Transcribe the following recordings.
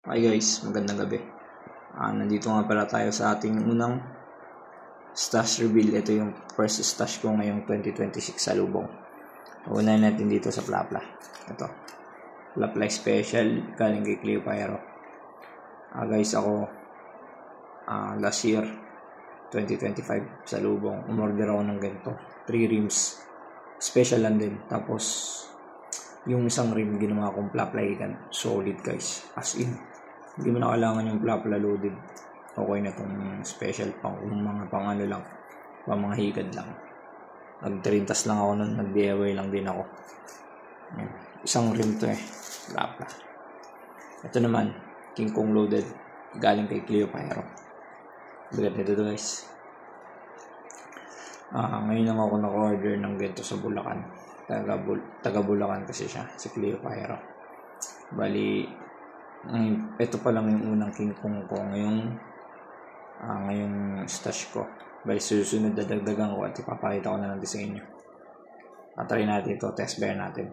Hi guys, magandang gabi. Nandito nga pala tayo sa ating unang stash reveal. Ito yung first stash ko ngayong 2026 sa Lubong. Unahin natin dito sa Plapla. Ito, Plapla Special galing kay Cleo Pyro. Guys, ako last year 2025 sa Lubong, umorder ako ng ganito, 3 rims. Special lang din. Tapos yung isang rim ginawa kong Plapla ikan. Solid guys, as in. Hindi mo na kailangan yung Plapla loaded. Okay na itong special pang mga pang ano lang, pang mga higad lang. Nag-trintas lang ako nun, nag-DIY lang din ako. Ayan. Isang rim to Plapla. Ito naman, King Kong loaded, galing kay Cleo Pyro. Bigat nito guys. Ngayon lang ako naka-order ng ganito sa Bulacan. Taga Bulacan kasi siya, si Cleo Pyro. Bali, ito pa lang yung unang King Kong ko ngayong stash ko. Bali susunod dadagdagan ko at ipapakita ko na lang sa inyo. Try natin ito, test bear natin.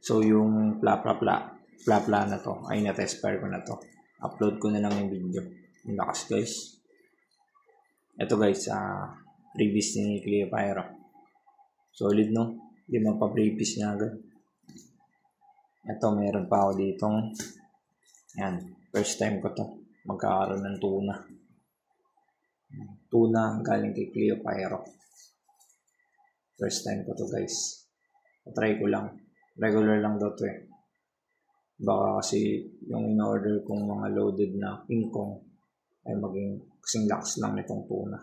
So yung Plapla na to ay na-test bear ko na to. Upload ko na lang yung video. Yung lakas guys. Ito guys, previous ni Cleo Pyro. Solid no? Hindi magpa-previous niya agad. Ito, meron pa ako ditong, yan, first time ko to magkakaroon ng tuna galing kay Cleo Pyro. First time ko to guys. Try ko lang, regular lang daw to baka kasi yung in-order kong mga loaded na King Kong ay maging kasing lakas lang nitong tuna,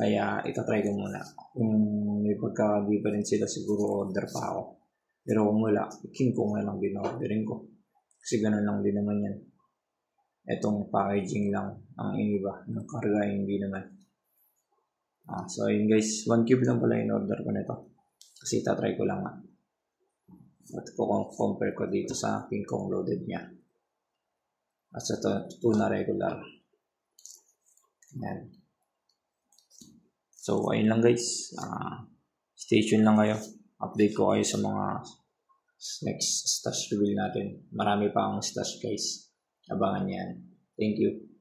kaya itatry ko muna. Kung may pagka-di pa rin sila, siguro order pa ako. Pero kung wala, King Kong na lang din orderin ko. Kasi ganun lang din naman yan. Etong packaging lang ang iniba. Ng karga hindi naman. So ayun guys, 1 cube lang pala in order ko nito. Kasi itatry ko lang At compare ko dito sa King Kong loaded niya. At sa tuna regular. Ayan. So ayun lang guys. Stay tuned lang kayo. Update ko kayo sa mga next stash reveal natin. Marami pa ang stash guys. Abangan yan. Thank you.